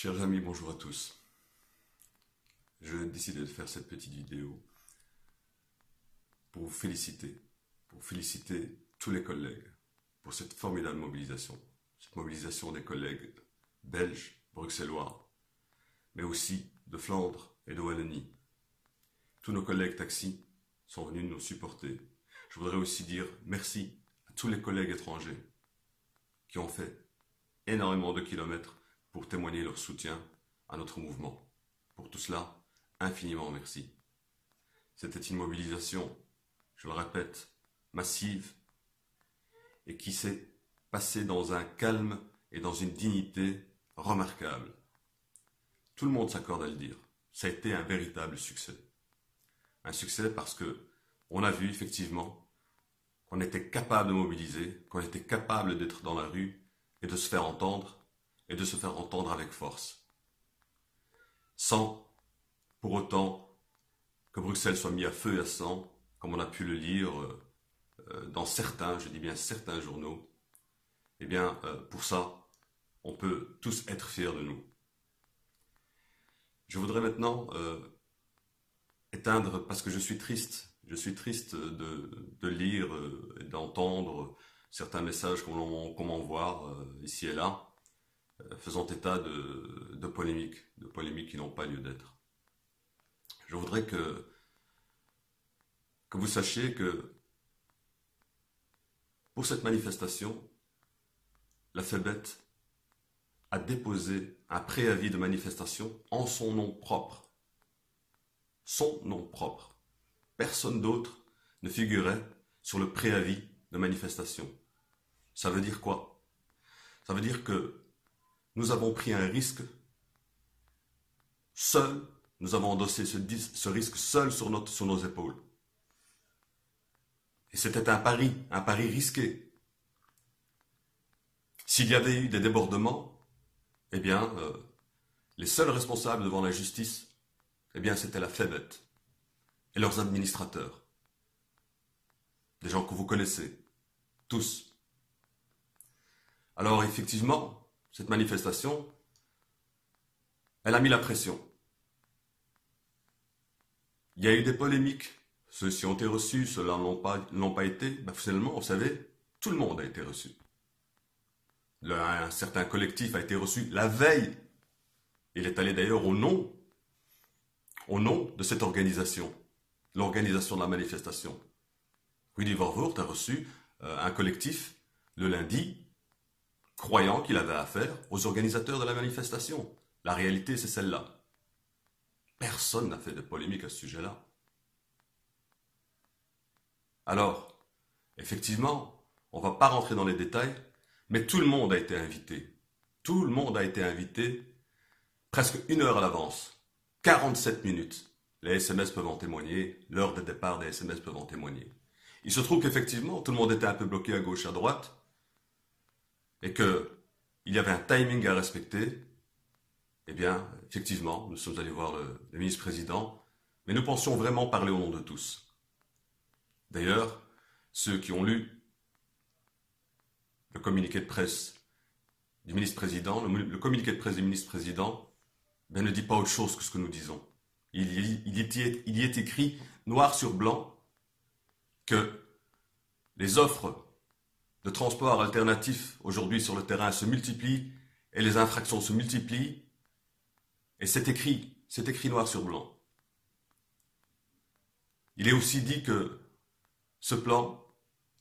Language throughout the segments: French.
Chers amis, bonjour à tous. Je décidé de faire cette petite vidéo pour vous féliciter tous les collègues pour cette formidable mobilisation. Cette mobilisation des collègues belges, bruxellois, mais aussi de Flandre et de Wallonie. Tous nos collègues taxis sont venus nous supporter. Je voudrais aussi dire merci à tous les collègues étrangers qui ont fait énormément de kilomètres pour témoigner leur soutien à notre mouvement. Pour tout cela, infiniment merci. C'était une mobilisation, je le répète, massive et qui s'est passée dans un calme et dans une dignité remarquable. Tout le monde s'accorde à le dire. Ça a été un véritable succès. Un succès parce que on a vu effectivement qu'on était capable de mobiliser, qu'on était capable d'être dans la rue et de se faire entendre, et de se faire entendre avec force. Sans, pour autant, que Bruxelles soit mis à feu et à sang, comme on a pu le lire dans certains, je dis bien certains journaux. Eh bien, pour ça, on peut tous être fiers de nous. Je voudrais maintenant éteindre, parce que je suis triste de lire et d'entendre certains messages qu'on m'envoie ici et là, faisant état de polémiques qui n'ont pas lieu d'être. Je voudrais que vous sachiez que pour cette manifestation, la FEBET a déposé un préavis de manifestation en son nom propre. Son nom propre. Personne d'autre ne figurait sur le préavis de manifestation. Ça veut dire quoi? Ça veut dire que nous avons pris un risque seul, nous avons endossé ce risque seul sur nos épaules. Et c'était un pari risqué. S'il y avait eu des débordements, eh bien, les seuls responsables devant la justice, eh bien, c'était la FEBET et leurs administrateurs. Des gens que vous connaissez, tous. Alors, effectivement, cette manifestation, elle a mis la pression. Il y a eu des polémiques. Ceux-ci ont été reçus, ceux-là n'ont pas été. Ben, finalement, vous savez, tout le monde a été reçu. Un certain collectif a été reçu la veille. Il est allé d'ailleurs au nom de cette organisation, l'organisation de la manifestation. Rudy Vervoort a reçu un collectif le lundi, croyant qu'il avait affaire aux organisateurs de la manifestation. La réalité, c'est celle-là. Personne n'a fait de polémique à ce sujet-là. Alors, effectivement, on ne va pas rentrer dans les détails, mais tout le monde a été invité. Tout le monde a été invité presque 1 heure à l'avance. 47 minutes. Les SMS peuvent en témoigner, l'heure de départ des SMS peuvent en témoigner. Il se trouve qu'effectivement, tout le monde était un peu bloqué à gauche, à droite, et qu'il y avait un timing à respecter. Eh bien, effectivement, nous sommes allés voir le ministre-président, mais nous pensions vraiment parler au nom de tous. D'ailleurs, ceux qui ont lu le communiqué de presse du ministre-président, le communiqué de presse du ministre-président, ben, ne dit pas autre chose que ce que nous disons. Il y est écrit, noir sur blanc, que les offres de transport alternatif aujourd'hui sur le terrain se multiplient et les infractions se multiplient. Et c'est écrit noir sur blanc. Il est aussi dit que ce plan,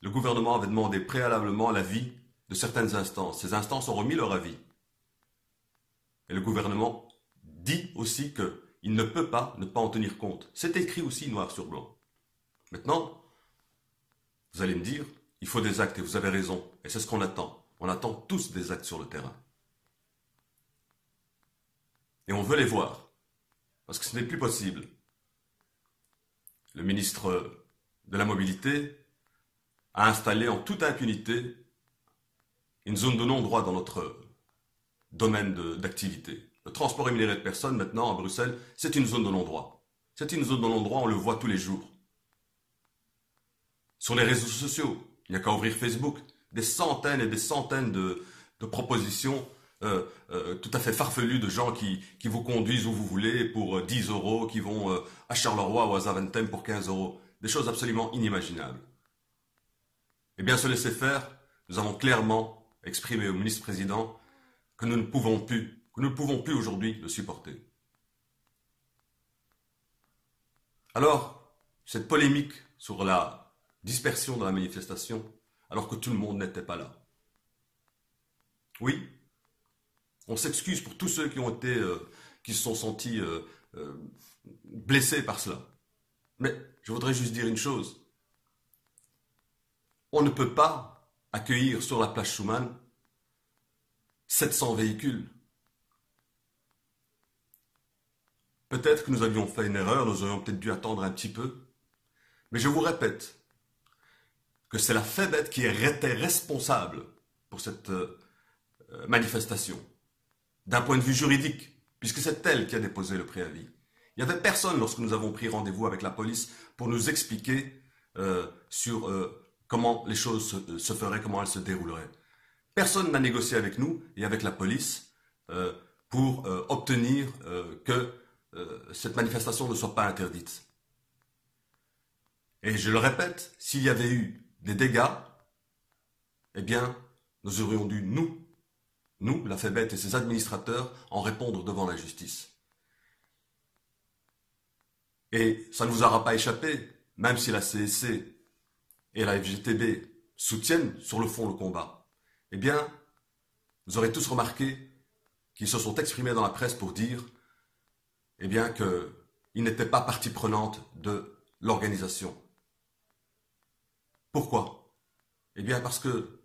le gouvernement avait demandé préalablement l'avis de certaines instances. Ces instances ont remis leur avis. Et le gouvernement dit aussi qu'il ne peut pas ne pas en tenir compte. C'est écrit aussi noir sur blanc. Maintenant, vous allez me dire, il faut des actes et vous avez raison. Et c'est ce qu'on attend. On attend tous des actes sur le terrain. Et on veut les voir. Parce que ce n'est plus possible. Le ministre de la Mobilité a installé en toute impunité une zone de non-droit dans notre domaine d'activité. Le transport rémunéré de personnes, maintenant, à Bruxelles, c'est une zone de non-droit. C'est une zone de non-droit, on le voit tous les jours. Sur les réseaux sociaux, il n'y a qu'à ouvrir Facebook, des centaines et des centaines de propositions tout à fait farfelues de gens qui vous conduisent où vous voulez pour 10 euros, qui vont à Charleroi ou à Zaventem pour 15 euros. Des choses absolument inimaginables. Eh bien, ce laisser-faire, nous avons clairement exprimé au ministre-président que nous ne pouvons plus aujourd'hui le supporter. Alors, cette polémique sur la dispersion de la manifestation, alors que tout le monde n'était pas là. Oui, on s'excuse pour tous ceux qui se sont sentis blessés par cela. Mais je voudrais juste dire une chose. On ne peut pas accueillir sur la plage Schuman 700 véhicules. Peut-être que nous avions fait une erreur, nous aurions peut-être dû attendre un petit peu. Mais je vous répète que c'est la FEBET qui était responsable pour cette manifestation, d'un point de vue juridique, puisque c'est elle qui a déposé le préavis. Il n'y avait personne lorsque nous avons pris rendez-vous avec la police pour nous expliquer sur comment les choses se feraient, comment elles se dérouleraient. Personne n'a négocié avec nous et avec la police pour obtenir que cette manifestation ne soit pas interdite. Et je le répète, s'il y avait eu des dégâts, eh bien, nous aurions dû, nous, la FEBET et ses administrateurs, en répondre devant la justice. Et ça ne vous aura pas échappé, même si la CSC et la FGTB soutiennent sur le fond le combat. Eh bien, vous aurez tous remarqué qu'ils se sont exprimés dans la presse pour dire eh bien, qu'ils n'étaient pas partie prenante de l'organisation. Pourquoi? Eh bien parce que,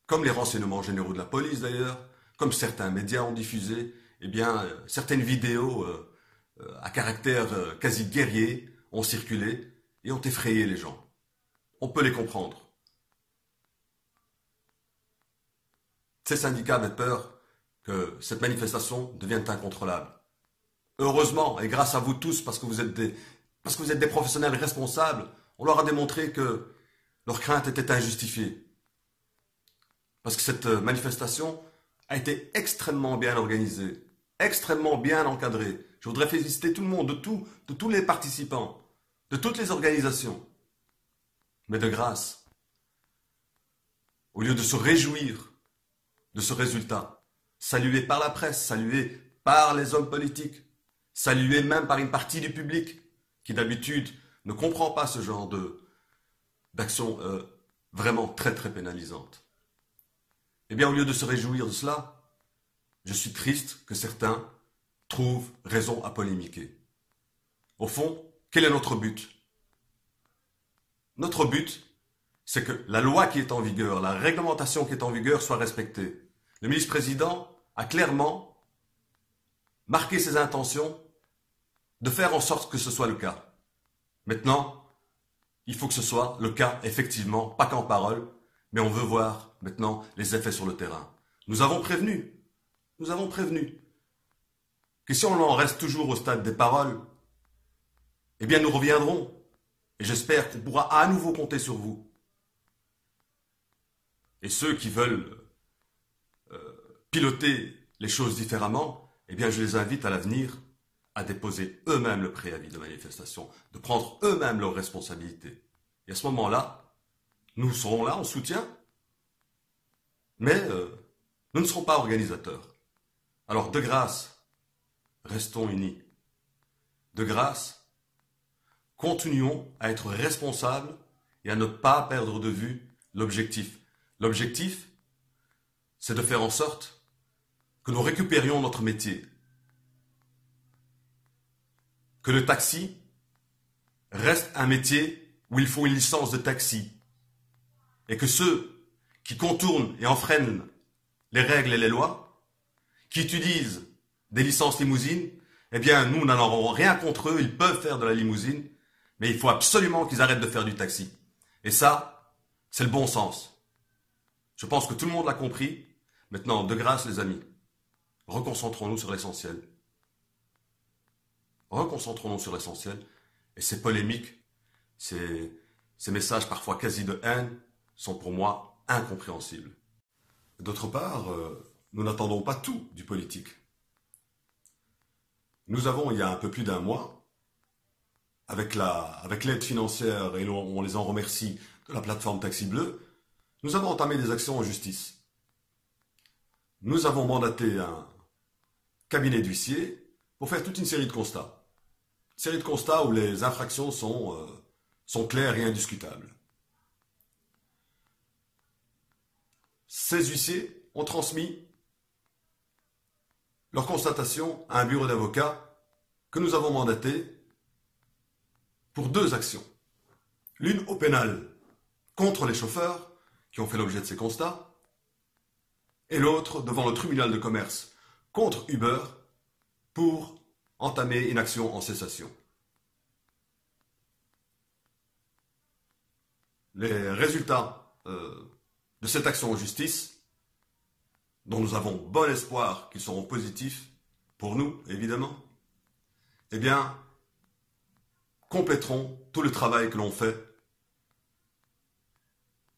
comme les renseignements généraux de la police d'ailleurs, comme certains médias ont diffusé, eh bien, certaines vidéos à caractère quasi guerrier ont circulé et ont effrayé les gens. On peut les comprendre. Ces syndicats avaient peur que cette manifestation devienne incontrôlable. Heureusement, et grâce à vous tous, parce que vous êtes des professionnels responsables, on leur a démontré que leur crainte était injustifiée. Parce que cette manifestation a été extrêmement bien organisée, extrêmement bien encadrée. Je voudrais féliciter tout le monde, de tous les participants, de toutes les organisations. Mais de grâce, au lieu de se réjouir de ce résultat, salué par la presse, salué par les hommes politiques, salué même par une partie du public qui d'habitude ne comprend pas ce genre d'action vraiment très très pénalisante. Eh bien, au lieu de se réjouir de cela, je suis triste que certains trouvent raison à polémiquer. Au fond, quel est notre but? Notre but, c'est que la loi qui est en vigueur, la réglementation qui est en vigueur soit respectée. Le ministre-président a clairement marqué ses intentions de faire en sorte que ce soit le cas. Maintenant, il faut que ce soit le cas, effectivement, pas qu'en parole, mais on veut voir maintenant les effets sur le terrain. Nous avons prévenu que si on en reste toujours au stade des paroles, eh bien nous reviendrons. Et j'espère qu'on pourra à nouveau compter sur vous. Et ceux qui veulent piloter les choses différemment, eh bien je les invite à l'avenir à déposer eux-mêmes le préavis de manifestation, de prendre eux-mêmes leurs responsabilités. Et à ce moment-là, nous serons là en soutien, mais nous ne serons pas organisateurs. Alors de grâce, restons unis. De grâce, continuons à être responsables et à ne pas perdre de vue l'objectif. L'objectif, c'est de faire en sorte que nous récupérions notre métier. Que le taxi reste un métier où il faut une licence de taxi. Et que ceux qui contournent et enfreignent les règles et les lois, qui utilisent des licences limousines, eh bien nous n'en aurons rien contre eux, ils peuvent faire de la limousine, mais il faut absolument qu'ils arrêtent de faire du taxi. Et ça, c'est le bon sens. Je pense que tout le monde l'a compris. Maintenant, de grâce les amis, reconcentrons-nous sur l'essentiel. Reconcentrons-nous sur l'essentiel. Et ces polémiques, ces messages parfois quasi de haine, sont pour moi incompréhensibles. D'autre part, nous n'attendons pas tout du politique. Nous avons, il y a un peu plus d'un mois, avec l'aide financière, et on les en remercie, de la plateforme Taxi Bleu, nous avons entamé des actions en justice. Nous avons mandaté un cabinet d'huissiers pour faire toute une série de constats. Une série de constats où les infractions sont claires et indiscutables. Ces huissiers ont transmis leurs constatations à un bureau d'avocats que nous avons mandaté pour 2 actions. L'une au pénal contre les chauffeurs qui ont fait l'objet de ces constats, et l'autre devant le tribunal de commerce contre Uber pour entamer une action en cessation. Les résultats de cette action en justice, dont nous avons bon espoir qu'ils seront positifs, pour nous évidemment, eh bien, compléteront tout le travail que l'on fait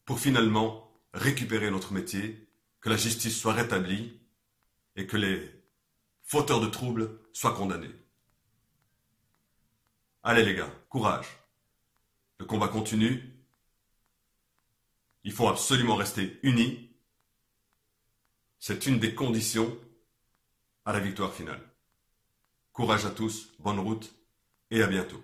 pour finalement récupérer notre métier, que la justice soit rétablie et que les fauteurs de troubles soient condamnés. Allez les gars, courage. Le combat continue. Il faut absolument rester unis. C'est une des conditions à la victoire finale. Courage à tous, bonne route et à bientôt.